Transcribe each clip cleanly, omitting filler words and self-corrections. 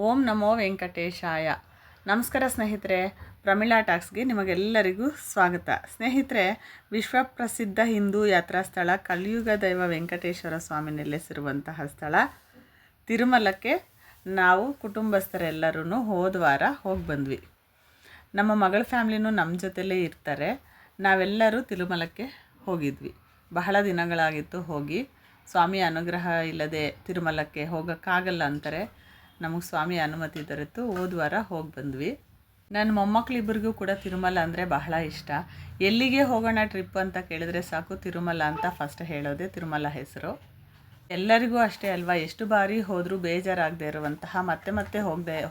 ಓಂ ನಮೋ ವೆಂಕಟೇಶಾಯ. ನಮಸ್ಕಾರ ಸ್ನೇಹಿತರೆ, ಪ್ರಮೀಳಾ ಟಾಕ್ಸ್ಗೆ ನಿಮಗೆಲ್ಲರಿಗೂ ಸ್ವಾಗತ. ಸ್ನೇಹಿತರೆ, ವಿಶ್ವಪ್ರಸಿದ್ಧ ಹಿಂದೂ ಯಾತ್ರಾ ಸ್ಥಳ ಕಲಿಯುಗ ದೈವ ವೆಂಕಟೇಶ್ವರ ಸ್ವಾಮಿ ನೆಲೆಸಿರುವಂತಹ ಸ್ಥಳ ತಿರುಮಲಕ್ಕೆ ನಾವು ಕುಟುಂಬಸ್ಥರೆಲ್ಲರೂ ಹೋದ ವಾರ ಹೋಗಿ ಬಂದ್ವಿ. ನಮ್ಮ ಮಗಳ ಫ್ಯಾಮ್ಲಿನೂ ನಮ್ಮ ಜೊತೆಲೇ ಇರ್ತಾರೆ. ನಾವೆಲ್ಲರೂ ತಿರುಮಲಕ್ಕೆ ಹೋಗಿದ್ವಿ. ಬಹಳ ದಿನಗಳಾಗಿತ್ತು ಹೋಗಿ. ಸ್ವಾಮಿ ಅನುಗ್ರಹ ಇಲ್ಲದೆ ತಿರುಮಲಕ್ಕೆ ಹೋಗೋಕ್ಕಾಗಲ್ಲ ಅಂತಾರೆ. ನಮಗೆ ಸ್ವಾಮಿ ಅನುಮತಿ ದೊರೆತು ಹೋದ ವಾರ ಹೋಗಿ ಬಂದ್ವಿ. ನನ್ನ ಮೊಮ್ಮಕ್ಕಳಿಬ್ಬರಿಗೂ ಕೂಡ ತಿರುಮಲ ಅಂದರೆ ಬಹಳ ಇಷ್ಟ. ಎಲ್ಲಿಗೆ ಹೋಗೋಣ ಟ್ರಿಪ್ ಅಂತ ಕೇಳಿದ್ರೆ ಸಾಕು ತಿರುಮಲ ಅಂತ ಫಸ್ಟ್ ಹೇಳೋದೇ ತಿರುಮಲ ಹೆಸರು. ಎಲ್ಲರಿಗೂ ಅಷ್ಟೇ ಅಲ್ವಾ, ಎಷ್ಟು ಬಾರಿ ಹೋದರೂ ಬೇಜಾರಾಗದೇ ಇರುವಂತಹ ಮತ್ತೆ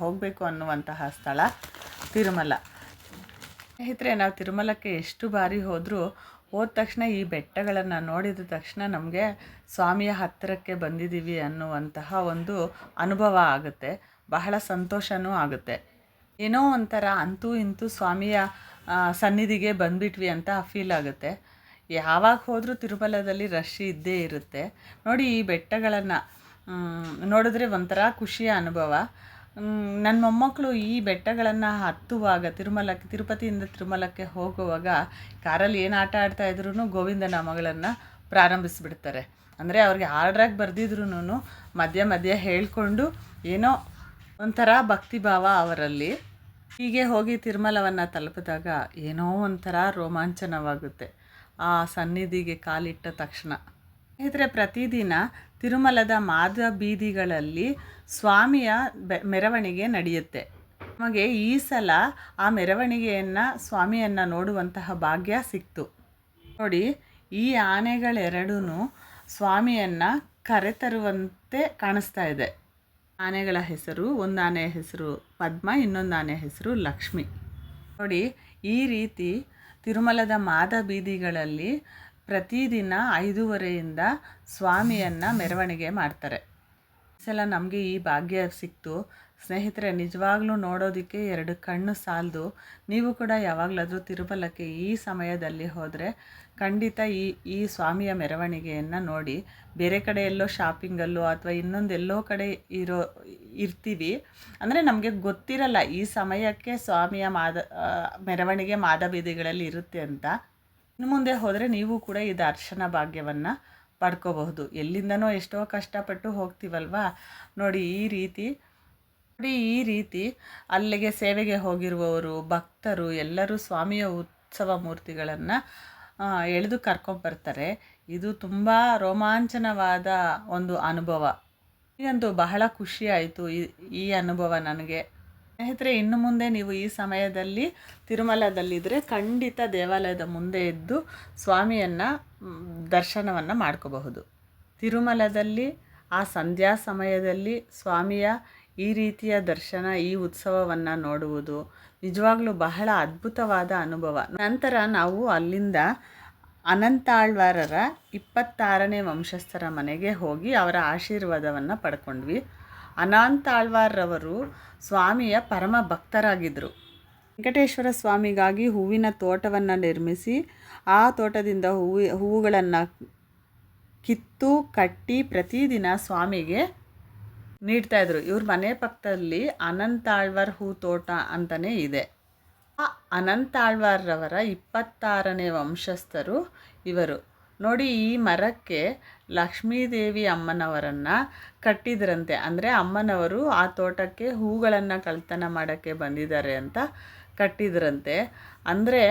ಹೋಗಬೇಕು ಅನ್ನುವಂತಹ ಸ್ಥಳ ತಿರುಮಲ. ಸ್ನೇಹಿತರೆ, ನಾವು ತಿರುಮಲಕ್ಕೆ ಎಷ್ಟು ಬಾರಿ ಹೋದರೂ ಹೋದ ತಕ್ಷಣ ಈ ಬೆಟ್ಟಗಳನ್ನು ನೋಡಿದ ತಕ್ಷಣ ನಮಗೆ ಸ್ವಾಮಿಯ ಹತ್ತಿರಕ್ಕೆ ಬಂದಿದ್ದೀವಿ ಅನ್ನುವಂತಹ ಒಂದು ಅನುಭವ ಆಗುತ್ತೆ. ಬಹಳ ಸಂತೋಷವೂ ಆಗುತ್ತೆ. ಏನೋ ಒಂಥರ ಅಂತೂ ಇಂತೂ ಸ್ವಾಮಿಯ ಸನ್ನಿಧಿಗೆ ಬಂದುಬಿಟ್ವಿ ಅಂತ ಫೀಲ್ ಆಗುತ್ತೆ. ಯಾವಾಗ ಹೋದರೂ ತಿರುಮಲದಲ್ಲಿ ರಶ್ ಇದ್ದೇ ಇರುತ್ತೆ. ನೋಡಿ, ಈ ಬೆಟ್ಟಗಳನ್ನು ನೋಡಿದ್ರೆ ಒಂಥರ ಖುಷಿಯ ಅನುಭವ. ನನ್ನ ಮೊಮ್ಮಕ್ಕಳು ಈ ಬೆಟ್ಟಗಳನ್ನು ಹತ್ತುವಾಗ ತಿರುಪತಿಯಿಂದ ತಿರುಮಲಕ್ಕೆ ಹೋಗುವಾಗ ಕಾರಲ್ಲಿ ಏನು ಆಟ ಆಡ್ತಾಯಿದ್ರು ಗೋವಿಂದನ ಮಗಳನ್ನು ಪ್ರಾರಂಭಿಸಿಬಿಡ್ತಾರೆ. ಅಂದರೆ ಅವ್ರಿಗೆ ಆರ್ಡ್ರಾಗಿ ಬರೆದಿದ್ರು ಮಧ್ಯೆ ಹೇಳಿಕೊಂಡು ಏನೋ ಒಂಥರ ಭಕ್ತಿಭಾವ ಅವರಲ್ಲಿ. ಹೀಗೆ ಹೋಗಿ ತಿರುಮಲವನ್ನು ತಲುಪಿದಾಗ ಏನೋ ಒಂಥರ ರೋಮಾಂಚನವಾಗುತ್ತೆ ಆ ಸನ್ನಿಧಿಗೆ ಕಾಲಿಟ್ಟ ತಕ್ಷಣ. ಸ್ನೇಹಿತರೆ, ಪ್ರತಿದಿನ ತಿರುಮಲದ ಮಾದ ಬೀದಿಗಳಲ್ಲಿ ಸ್ವಾಮಿಯ ಮೆರವಣಿಗೆ ನಡೆಯುತ್ತೆ. ನಮಗೆ ಈ ಸಲ ಆ ಮೆರವಣಿಗೆಯನ್ನು ಸ್ವಾಮಿಯನ್ನು ನೋಡುವಂತಹ ಭಾಗ್ಯ ಸಿಕ್ತು. ನೋಡಿ, ಈ ಆನೆಗಳೆರಡೂ ಸ್ವಾಮಿಯನ್ನು ಕರೆತರುವಂತೆ ಕಾಣಿಸ್ತಾ ಇದೆ. ಆನೆಗಳ ಹೆಸರು, ಒಂದು ಆನೆಯ ಹೆಸರು ಪದ್ಮ, ಇನ್ನೊಂದು ಆನೆಯ ಹೆಸರು ಲಕ್ಷ್ಮಿ. ನೋಡಿ, ಈ ರೀತಿ ತಿರುಮಲದ ಮಾದ ಬೀದಿಗಳಲ್ಲಿ ಪ್ರತಿದಿನ 5:30ಯಿಂದ ಸ್ವಾಮಿಯನ್ನು ಮೆರವಣಿಗೆ ಮಾಡ್ತಾರೆ. ಈ ಸಲ ನಮಗೆ ಈ ಭಾಗ್ಯ ಸಿಕ್ತು. ಸ್ನೇಹಿತರೆ, ನಿಜವಾಗ್ಲೂ ನೋಡೋದಕ್ಕೆ 2 ಕಣ್ಣು ಸಾಲದು. ನೀವು ಕೂಡ ಯಾವಾಗಲಾದರೂ ತಿರುಮಲಕ್ಕೆ ಈ ಸಮಯದಲ್ಲಿ ಹೋದರೆ ಖಂಡಿತ ಈ ಸ್ವಾಮಿಯ ಮೆರವಣಿಗೆಯನ್ನು ನೋಡಿ. ಬೇರೆ ಕಡೆ ಎಲ್ಲೋ ಶಾಪಿಂಗಲ್ಲೋ ಅಥವಾ ಇನ್ನೊಂದೆಲ್ಲೋ ಕಡೆ ಇರ್ತೀವಿ ಅಂದರೆ ನಮಗೆ ಗೊತ್ತಿರಲ್ಲ ಈ ಸಮಯಕ್ಕೆ ಸ್ವಾಮಿಯ ಮೆರವಣಿಗೆ ಮಾದ ಬೀದಿಗಳಲ್ಲಿ ಇರುತ್ತೆ ಅಂತ. ಇನ್ನು ಮುಂದೆ ಹೋದರೆ ನೀವು ಕೂಡ ಈ ದರ್ಶನ ಭಾಗ್ಯವನ್ನು ಪಡ್ಕೋಬಹುದು. ಎಲ್ಲಿಂದನೋ ಎಷ್ಟೋ ಕಷ್ಟಪಟ್ಟು ಹೋಗ್ತೀವಲ್ವಾ. ನೋಡಿ, ಈ ರೀತಿ ಅಲ್ಲಿಗೆ ಸೇವೆಗೆ ಹೋಗಿರುವವರು, ಭಕ್ತರು ಎಲ್ಲರೂ ಸ್ವಾಮಿಯ ಉತ್ಸವ ಮೂರ್ತಿಗಳನ್ನು ಎಳೆದು ಕರ್ಕೊಂಬರ್ತಾರೆ. ಇದು ತುಂಬ ರೋಮಾಂಚನವಾದ ಒಂದು ಅನುಭವ. ಈಗಂತೂ ಬಹಳ ಖುಷಿ ಆಯಿತು ಈ ಅನುಭವ ನನಗೆ. ಸ್ನೇಹಿತರೆ, ಇನ್ನು ಮುಂದೆ ನೀವು ಈ ಸಮಯದಲ್ಲಿ ತಿರುಮಲದಲ್ಲಿದ್ದರೆ ಖಂಡಿತ ದೇವಾಲಯದ ಮುಂದೆ ಇದ್ದು ಸ್ವಾಮಿಯನ್ನು ದರ್ಶನವನ್ನು ಮಾಡ್ಕೋಬಹುದು. ತಿರುಮಲದಲ್ಲಿ ಆ ಸಂಧ್ಯಾ ಸಮಯದಲ್ಲಿ ಸ್ವಾಮಿಯ ಈ ರೀತಿಯ ದರ್ಶನ, ಈ ಉತ್ಸವವನ್ನು ನೋಡುವುದು ನಿಜವಾಗ್ಲೂ ಬಹಳ ಅದ್ಭುತವಾದ ಅನುಭವ. ನಂತರ ನಾವು ಅಲ್ಲಿಂದ ಅನಂತಾಳ್ವಾರರ 26ನೇ ವಂಶಸ್ಥರ ಮನೆಗೆ ಹೋಗಿ ಅವರ ಆಶೀರ್ವಾದವನ್ನು ಪಡ್ಕೊಂಡ್ವಿ. ಅನಂತಾಳ್ವಾರವರು ಸ್ವಾಮಿಯ ಪರಮ ಭಕ್ತರಾಗಿದ್ದರು. ವೆಂಕಟೇಶ್ವರ ಸ್ವಾಮಿಗಾಗಿ ಹೂವಿನ ತೋಟವನ್ನು ನಿರ್ಮಿಸಿ ಆ ತೋಟದಿಂದ ಹೂವುಗಳನ್ನು ಕಿತ್ತು ಕಟ್ಟಿ ಪ್ರತಿದಿನ ಸ್ವಾಮಿಗೆ ನೀಡ್ತಾಯಿದ್ರು. ಇವ್ರ ಮನೆ ಪಕ್ಕದಲ್ಲಿ ಅನಂತಾಳ್ವಾರ್ ಹೂ ತೋಟ ಅಂತಲೇ ಇದೆ. ಆ ಅನಂತಾಳ್ವಾರ್ರವರ 26ನೇ ವಂಶಸ್ಥರು ಇವರು. ನೋಡಿ, ಈ ಮರಕ್ಕೆ ಲಕ್ಷ್ಮೀದೇವಿ ಅಮ್ಮನವರನ್ನು ಕಟ್ಟಿದ್ರಂತೆ. ಅಂದರೆ ಅಮ್ಮನವರು ಆ ತೋಟಕ್ಕೆ ಹೂಗಳನ್ನು ಕಳ್ತನ ಮಾಡೋಕ್ಕೆ ಬಂದಿದ್ದಾರೆ ಅಂತ ಕಟ್ಟಿದ್ರಂತೆ. ಅಂದರೆ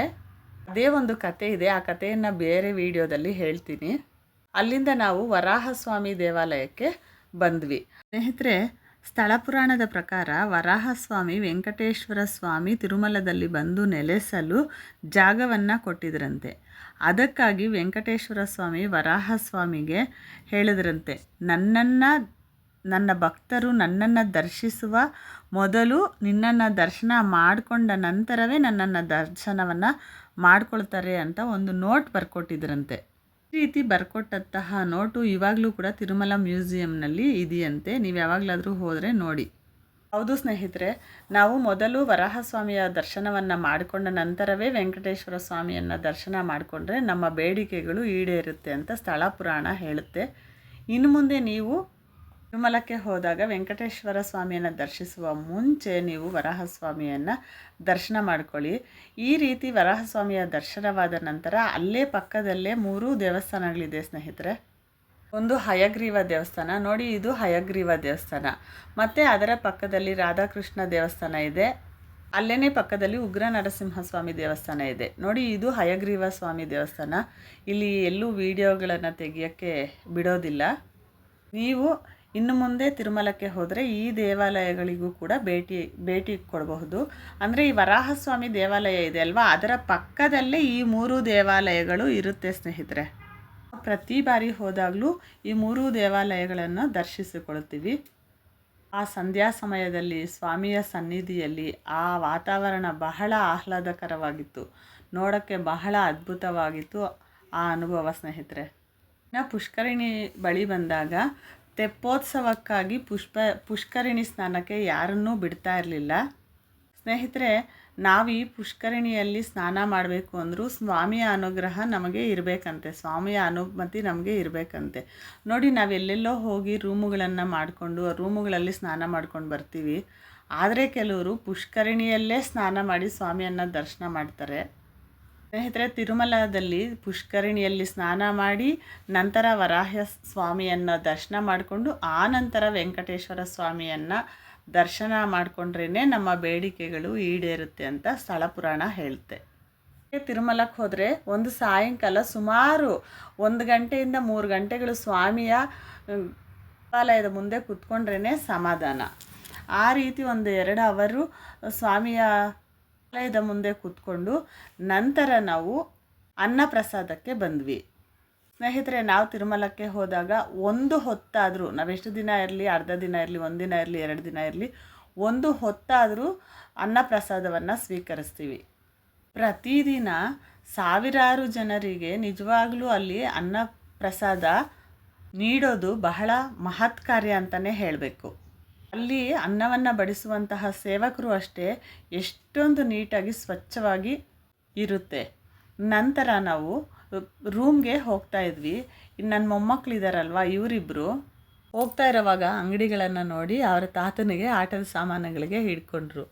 ಅದೇ ಒಂದು ಕತೆ ಇದೆ. ಆ ಕಥೆಯನ್ನು ಬೇರೆ ವಿಡಿಯೋದಲ್ಲಿ ಹೇಳ್ತೀನಿ. ಅಲ್ಲಿಂದ ನಾವು ವರಾಹಸ್ವಾಮಿ ದೇವಾಲಯಕ್ಕೆ ಬಂದ್ವಿ. ಸ್ನೇಹಿತರೆ, ಸ್ಥಳ ಪುರಾಣದ ಪ್ರಕಾರ ವರಾಹಸ್ವಾಮಿ ವೆಂಕಟೇಶ್ವರ ಸ್ವಾಮಿ ತಿರುಮಲದಲ್ಲಿ ಬಂದು ನೆಲೆಸಲು ಜಾಗವನ್ನು ಕೊಟ್ಟಿದ್ರಂತೆ. ಅದಕ್ಕಾಗಿ ವೆಂಕಟೇಶ್ವರ ಸ್ವಾಮಿ ವರಾಹಸ್ವಾಮಿಗೆ ಹೇಳಿದ್ರಂತೆ, ನನ್ನ ಭಕ್ತರು ನನ್ನನ್ನು ದರ್ಶಿಸುವ ಮೊದಲು ನಿನ್ನನ್ನು ದರ್ಶನ ಮಾಡಿಕೊಂಡ ನಂತರವೇ ನನ್ನನ್ನು ದರ್ಶನವನ್ನು ಮಾಡ್ಕೊಳ್ತಾರೆ ಅಂತ ಒಂದು ನೋಟ್ ಬರ್ಕೊಟ್ಟಿದ್ರಂತೆ. ಈ ರೀತಿ ಬರ್ಕೊಟ್ಟಂತಹ ನೋಟು ಇವಾಗಲೂ ಕೂಡ ತಿರುಮಲ ಮ್ಯೂಸಿಯಂನಲ್ಲಿ ಇದೆಯಂತೆ. ನೀವು ಯಾವಾಗಲಾದರೂ ಹೋದರೆ ನೋಡಿ. ಹೌದು ಸ್ನೇಹಿತರೆ, ನಾವು ಮೊದಲು ವರಾಹಸ್ವಾಮಿಯ ದರ್ಶನವನ್ನು ಮಾಡಿಕೊಂಡ ನಂತರವೇ ವೆಂಕಟೇಶ್ವರ ಸ್ವಾಮಿಯನ್ನು ದರ್ಶನ ಮಾಡಿಕೊಂಡ್ರೆ ನಮ್ಮ ಬೇಡಿಕೆಗಳು ಈಡೇರುತ್ತೆ ಅಂತ ಸ್ಥಳ ಪುರಾಣ ಹೇಳುತ್ತೆ. ಇನ್ನು ಮುಂದೆ ನೀವು ತಿರುಮಲಕ್ಕೆ ಹೋದಾಗ ವೆಂಕಟೇಶ್ವರ ಸ್ವಾಮಿಯನ್ನು ದರ್ಶಿಸುವ ಮುಂಚೆ ನೀವು ವರಾಹಸ್ವಾಮಿಯನ್ನು ದರ್ಶನ ಮಾಡ್ಕೊಳ್ಳಿ. ಈ ರೀತಿ ವರಾಹಸ್ವಾಮಿಯ ದರ್ಶನವಾದ ನಂತರ ಅಲ್ಲೇ ಪಕ್ಕದಲ್ಲೇ 3 ದೇವಸ್ಥಾನಗಳಿದೆ ಸ್ನೇಹಿತರೆ. ಒಂದು ಹಯಗ್ರೀವ ದೇವಸ್ಥಾನ ನೋಡಿ, ಇದು ಹಯಗ್ರೀವ ದೇವಸ್ಥಾನ. ಮತ್ತು ಅದರ ಪಕ್ಕದಲ್ಲಿ ರಾಧಾಕೃಷ್ಣ ದೇವಸ್ಥಾನ ಇದೆ. ಅಲ್ಲೇ ಪಕ್ಕದಲ್ಲಿ ಉಗ್ರ ನರಸಿಂಹಸ್ವಾಮಿ ದೇವಸ್ಥಾನ ಇದೆ ನೋಡಿ, ಇದು ಹಯಗ್ರೀವ ಸ್ವಾಮಿ ದೇವಸ್ಥಾನ. ಇಲ್ಲಿ ಎಲ್ಲೂ ವಿಡಿಯೋಗಳನ್ನು ತೆಗಿಯೋಕ್ಕೆ ಬಿಡೋದಿಲ್ಲ. ನೀವು ಇನ್ನು ಮುಂದೆ ತಿರುಮಲಕ್ಕೆ ಹೋದರೆ ಈ ದೇವಾಲಯಗಳಿಗೂ ಕೂಡ ಭೇಟಿ ಕೊಡಬಹುದು. ಅಂದರೆ ಈ ವರಾಹಸ್ವಾಮಿ ದೇವಾಲಯ ಇದೆ ಅಲ್ವಾ, ಅದರ ಪಕ್ಕದಲ್ಲೇ ಈ 3 ದೇವಾಲಯಗಳು ಇರುತ್ತೆ ಸ್ನೇಹಿತರೆ. ಪ್ರತಿ ಬಾರಿ ಹೋದಾಗಲೂ ಈ 3 ದೇವಾಲಯಗಳನ್ನು ದರ್ಶಿಸಿಕೊಳ್ಳುತ್ತೀವಿ. ಆ ಸಂಧ್ಯಾ ಸಮಯದಲ್ಲಿ ಸ್ವಾಮಿಯ ಸನ್ನಿಧಿಯಲ್ಲಿ ಆ ವಾತಾವರಣ ಬಹಳ ಆಹ್ಲಾದಕರವಾಗಿತ್ತು, ನೋಡೋಕ್ಕೆ ಬಹಳ ಅದ್ಭುತವಾಗಿತ್ತು ಆ ಅನುಭವ ಸ್ನೇಹಿತರೆ. ಇನ್ನು ಪುಷ್ಕರಿಣಿ ಬಳಿ ಬಂದಾಗ ತೆಪ್ಪೋತ್ಸವಕ್ಕಾಗಿ ಪುಷ್ಕರಿಣಿ ಸ್ನಾನಕ್ಕೆ ಯಾರನ್ನೂ ಬಿಡ್ತಾ ಇರಲಿಲ್ಲ ಸ್ನೇಹಿತರೆ. ನಾವು ಈ ಪುಷ್ಕರಿಣಿಯಲ್ಲಿ ಸ್ನಾನ ಮಾಡಬೇಕು ಅಂದರೂ ಸ್ವಾಮಿಯ ಅನುಗ್ರಹ ನಮಗೆ ಇರಬೇಕಂತೆ, ಸ್ವಾಮಿಯ ಅನುಮತಿ ನಮಗೆ ಇರಬೇಕಂತೆ. ನೋಡಿ, ನಾವೆಲ್ಲೆಲ್ಲೋ ಹೋಗಿ ರೂಮುಗಳನ್ನು ಮಾಡಿಕೊಂಡು ರೂಮುಗಳಲ್ಲಿ ಸ್ನಾನ ಮಾಡ್ಕೊಂಡು ಬರ್ತೀವಿ. ಆದರೆ ಕೆಲವರು ಪುಷ್ಕರಿಣಿಯಲ್ಲೇ ಸ್ನಾನ ಮಾಡಿ ಸ್ವಾಮಿಯನ್ನು ದರ್ಶನ ಮಾಡ್ತಾರೆ ಸ್ನೇಹಿತರೆ. ತಿರುಮಲದಲ್ಲಿ ಪುಷ್ಕರಿಣಿಯಲ್ಲಿ ಸ್ನಾನ ಮಾಡಿ ನಂತರ ವರಾಹ ಸ್ವಾಮಿಯನ್ನು ದರ್ಶನ ಮಾಡಿಕೊಂಡು ಆ ನಂತರ ವೆಂಕಟೇಶ್ವರ ಸ್ವಾಮಿಯನ್ನು ದರ್ಶನ ಮಾಡಿಕೊಂಡ್ರೇ ನಮ್ಮ ಬೇಡಿಕೆಗಳು ಈಡೇರುತ್ತೆ ಅಂತ ಸ್ಥಳ ಪುರಾಣ ಹೇಳುತ್ತೆ. ತಿರುಮಲಕ್ಕೆ ಹೋದರೆ ಒಂದು ಸಾಯಂಕಾಲ ಸುಮಾರು 1 ಗಂಟೆಯಿಂದ 3 ಗಂಟೆಗಳು ಸ್ವಾಮಿಯ ದೇವಾಲಯದ ಮುಂದೆ ಕೂತ್ಕೊಂಡ್ರೇ ಸಮಾಧಾನ. ಆ ರೀತಿ 1-2 ಅವರು ಸ್ವಾಮಿಯ ದೇವಾಲಯದ ಮುಂದೆ ಕೂತ್ಕೊಂಡು ನಂತರ ನಾವು ಅನ್ನಪ್ರಸಾದಕ್ಕೆ ಬಂದ್ವಿ ಸ್ನೇಹಿತರೆ. ನಾವು ತಿರುಮಲಕ್ಕೆ ಹೋದಾಗ ಒಂದು ಹೊತ್ತಾದರೂ, ನಾವೆಷ್ಟು ದಿನ ಇರಲಿ, ಅರ್ಧ ದಿನ ಇರಲಿ, 1 ದಿನ ಇರಲಿ, 2 ದಿನ ಇರಲಿ, ಒಂದು ಹೊತ್ತಾದರೂ ಅನ್ನಪ್ರಸಾದವನ್ನು ಸ್ವೀಕರಿಸ್ತೀವಿ. ಪ್ರತಿದಿನ ಸಾವಿರಾರು ಜನರಿಗೆ ನಿಜವಾಗ್ಲೂ ಅಲ್ಲಿ ಅನ್ನಪ್ರಸಾದ ನೀಡೋದು ಬಹಳ ಮಹತ್ ಕಾರ್ಯ ಅಂತಲೇ ಹೇಳಬೇಕು. ಅಲ್ಲಿ ಅನ್ನವನ್ನು ಬಡಿಸುವಂತಹ ಸೇವಕರು ಅಷ್ಟೇ ಎಷ್ಟೊಂದು ನೀಟಾಗಿ ಸ್ವಚ್ಛವಾಗಿ ಇರುತ್ತೆ. ನಂತರ ನಾವು ರೂಮ್ಗೆ ಹೋಗ್ತಾ ಇದ್ವಿ. ಇನ್ನು ನನ್ನ ಮೊಮ್ಮಕ್ಕಳಿದ್ದಾರಲ್ವ, ಇವರಿಬ್ಬರು ಹೋಗ್ತಾ ಇರೋವಾಗ ಅಂಗಡಿಗಳನ್ನು ನೋಡಿ ಅವರ ತಾತನಿಗೆ ಆಟದ ಸಾಮಾನುಗಳಿಗೆ ಹಿಡ್ಕೊಂಡ್ರು.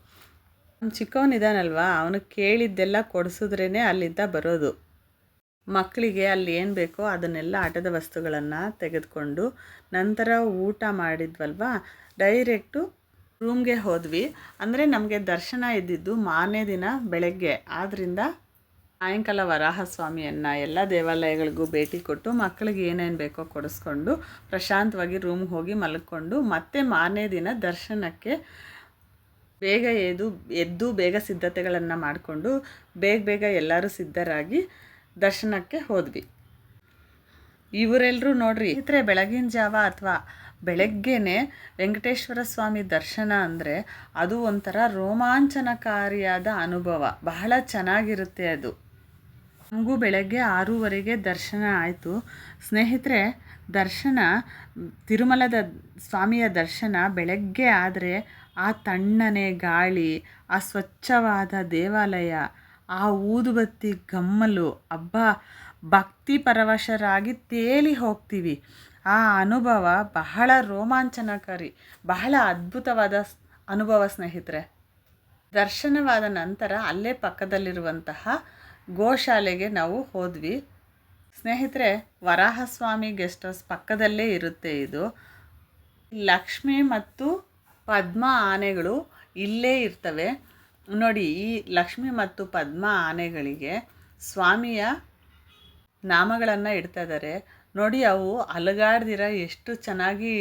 ಚಿಕ್ಕವನಿದ್ದಾನಲ್ವ, ಅವನು ಕೇಳಿದ್ದೆಲ್ಲ ಕೊಡಿಸಿದ್ರೇ ಅಲ್ಲಿಂದ ಬರೋದು. ಮಕ್ಕಳಿಗೆ ಅಲ್ಲಿ ಏನು ಬೇಕೋ ಅದನ್ನೆಲ್ಲ ಆಟದ ವಸ್ತುಗಳನ್ನು ತೆಗೆದುಕೊಂಡು ನಂತರ ಊಟ ಮಾಡಿದ್ವಲ್ವ, ಡೈರೆಕ್ಟು ರೂಮ್ಗೆ ಹೋದ್ವಿ. ಅಂದರೆ ನಮಗೆ ದರ್ಶನ ಇದ್ದಿದ್ದು ಮಾರನೇ ದಿನ ಬೆಳಗ್ಗೆ, ಆದ್ದರಿಂದ ಸಾಯಂಕಾಲ ವರಾಹಸ್ವಾಮಿಯನ್ನು ಎಲ್ಲ ದೇವಾಲಯಗಳಿಗೂ ಭೇಟಿ ಕೊಟ್ಟು ಮಕ್ಕಳಿಗೆ ಏನೇನು ಬೇಕೋ ಕೊಡಿಸ್ಕೊಂಡು ಪ್ರಶಾಂತವಾಗಿ ರೂಮ್ಗೆ ಹೋಗಿ ಮಲ್ಕೊಂಡು ಮತ್ತೆ ಮಾರನೇ ದಿನ ದರ್ಶನಕ್ಕೆ ಬೇಗ ಎದ್ದು ಬೇಗ ಸಿದ್ಧತೆಗಳನ್ನು ಮಾಡಿಕೊಂಡು ಬೇಗ ಎಲ್ಲರೂ ಸಿದ್ಧರಾಗಿ ದರ್ಶನಕ್ಕೆ ಹೋದ್ವಿ. ಇವರೆಲ್ಲರೂ ನೋಡ್ರಿ ಸ್ನೇಹಿತರೆ, ಬೆಳಗಿನ ಜಾವ ಅಥವಾ ಬೆಳಗ್ಗೆನೇ ವೆಂಕಟೇಶ್ವರ ಸ್ವಾಮಿ ದರ್ಶನ ಅಂದರೆ ಅದು ಒಂಥರ ರೋಮಾಂಚನಕಾರಿಯಾದ ಅನುಭವ, ಬಹಳ ಚೆನ್ನಾಗಿರುತ್ತೆ ಅದು. ನಮಗೂ ಬೆಳಗ್ಗೆ 6:30ಗೆ ದರ್ಶನ ಆಯಿತು ಸ್ನೇಹಿತರೆ. ದರ್ಶನ ತಿರುಮಲದ ಸ್ವಾಮಿಯ ದರ್ಶನ ಬೆಳಗ್ಗೆ ಆದರೆ ಆ ತಣ್ಣನೆ ಗಾಳಿ, ಆ ಸ್ವಚ್ಛವಾದ ದೇವಾಲಯ, ಆ ಊದುಬತ್ತಿ ಗಮ್ಮಲು, ಭಕ್ತಿ ಪರವಶರಾಗಿ ತೇಲಿ ಹೋಗ್ತೀವಿ. ಆ ಅನುಭವ ಬಹಳ ರೋಮಾಂಚನಕಾರಿ, ಬಹಳ ಅದ್ಭುತವಾದ ಅನುಭವ ಸ್ನೇಹಿತರೆ. ದರ್ಶನವಾದ ನಂತರ ಅಲ್ಲೇ ಪಕ್ಕದಲ್ಲಿರುವಂತಹ ಗೋಶಾಲೆಗೆ ನಾವು ಹೋದ್ವಿ ಸ್ನೇಹಿತರೆ. ವರಾಹಸ್ವಾಮಿ ಗೆಸ್ಟ್ ಹೌಸ್ ಪಕ್ಕದಲ್ಲೇ ಇರುತ್ತೆ ಇದು. ಲಕ್ಷ್ಮಿ ಮತ್ತು ಪದ್ಮ ಆನೆಗಳು ಇಲ್ಲೇ ಇರ್ತವೆ ನೋಡಿ. ಈ ಲಕ್ಷ್ಮಿ ಮತ್ತು ಪದ್ಮ ಆನೆಗಳಿಗೆ ಸ್ವಾಮಿಯ ನಾಮಗಳನ್ನು ಇಡ್ತಾ ಇದ್ದಾರೆ ನೋಡಿ. ಅವು ಅಲುಗಾಡ್ದಿರ ಎಷ್ಟು ಚೆನ್ನಾಗಿ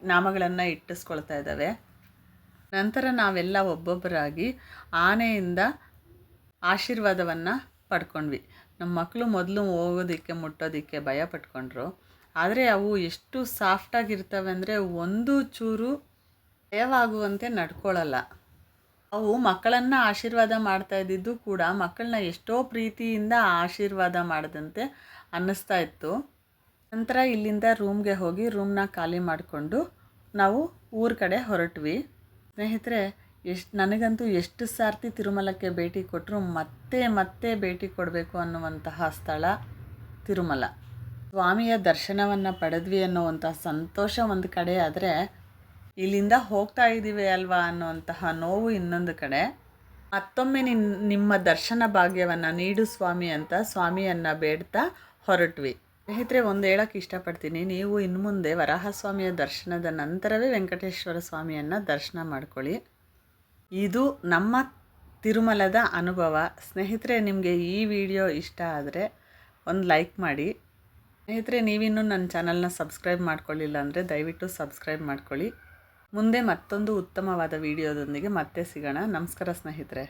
ನಾಮಗಳನ್ನು ಇಟ್ಟಿಸ್ಕೊಳ್ತಾ ಇದ್ದಾವೆ. ನಂತರ ನಾವೆಲ್ಲ ಒಬ್ಬೊಬ್ಬರಾಗಿ ಆನೆಯಿಂದ ಆಶೀರ್ವಾದವನ್ನು ಪಡ್ಕೊಂಡ್ವಿ. ನಮ್ಮ ಮಕ್ಕಳು ಮೊದಲು ಹೋಗೋದಕ್ಕೆ ಮುಟ್ಟೋದಕ್ಕೆ ಭಯ ಪಟ್ಕೊಂಡ್ರು. ಆದರೆ ಅವು ಎಷ್ಟು ಸಾಫ್ಟಾಗಿರ್ತವೆ ಅಂದರೆ ಒಂದು ಚೂರು ಭಯವಾಗುವಂತೆ ನಡ್ಕೊಳ್ಳಲ್ಲ. ಅವು ಮಕ್ಕಳನ್ನು ಆಶೀರ್ವಾದ ಮಾಡ್ತಾ ಇದ್ದಿದ್ದು ಕೂಡ ಮಕ್ಕಳನ್ನ ಎಷ್ಟೋ ಪ್ರೀತಿಯಿಂದ ಆಶೀರ್ವಾದ ಮಾಡಿದಂತೆ ಅನ್ನಿಸ್ತಾ ಇತ್ತು. ನಂತರ ಇಲ್ಲಿಂದ ರೂಮ್ಗೆ ಹೋಗಿ ರೂಮ್ನ ಖಾಲಿ ಮಾಡಿಕೊಂಡು ನಾವು ಊರ ಕಡೆ ಹೊರಟ್ವಿ ಸ್ನೇಹಿತರೆ. ನನಗಂತೂ ಎಷ್ಟು ಸಾರ್ತಿ ತಿರುಮಲಕ್ಕೆ ಭೇಟಿ ಕೊಟ್ಟರು ಮತ್ತೆ ಭೇಟಿ ಕೊಡಬೇಕು ಅನ್ನುವಂತಹ ಸ್ಥಳ ತಿರುಮಲ. ಸ್ವಾಮಿಯ ದರ್ಶನವನ್ನು ಪಡೆದ್ವಿ ಅನ್ನೋವಂಥ ಸಂತೋಷ ಒಂದು ಕಡೆ ಆದರೆ ಇಲ್ಲಿಂದ ಹೋಗ್ತಾ ಇದ್ದೀವಿ ಅಲ್ವಾ ಅನ್ನುವಂತಹ ನೋವು ಇನ್ನೊಂದು ಕಡೆ. ಮತ್ತೊಮ್ಮೆ ನಿಮ್ಮ ದರ್ಶನ ಭಾಗ್ಯವನ್ನು ನೀಡು ಸ್ವಾಮಿ ಅಂತ ಸ್ವಾಮಿಯನ್ನು ಬೇಡ್ತಾ ಹೊರಟ್ವಿ. ಸ್ನೇಹಿತರೆ, ಒಂದು ಹೇಳೋಕ್ಕೆ ಇಷ್ಟಪಡ್ತೀನಿ, ನೀವು ಇನ್ನು ಮುಂದೆ ವರಾಹಸ್ವಾಮಿಯ ದರ್ಶನದ ನಂತರವೇ ವೆಂಕಟೇಶ್ವರ ಸ್ವಾಮಿಯನ್ನು ದರ್ಶನ ಮಾಡ್ಕೊಳ್ಳಿ. ಇದು ನಮ್ಮ ತಿರುಮಲದ ಅನುಭವ. ಸ್ನೇಹಿತರೆ, ನಿಮಗೆ ಈ ವಿಡಿಯೋ ಇಷ್ಟ ಆದರೆ ಒಂದು ಲೈಕ್ ಮಾಡಿ. ಸ್ನೇಹಿತರೆ, ನೀವಿನ್ನೂ ನನ್ನ ಚಾನಲ್ನ ಸಬ್ಸ್ಕ್ರೈಬ್ ಮಾಡ್ಕೊಳ್ಳಿಲ್ಲ ಅಂದರೆ ದಯವಿಟ್ಟು ಸಬ್ಸ್ಕ್ರೈಬ್ ಮಾಡ್ಕೊಳ್ಳಿ. ಮುಂದೆ ಮತ್ತೊಂದು ಉತ್ತಮವಾದ ವಿಡಿಯೋದೊಂದಿಗೆ ಮತ್ತೆ ಸಿಗೋಣ. ನಮಸ್ಕಾರ ಸ್ನೇಹಿತರೆ.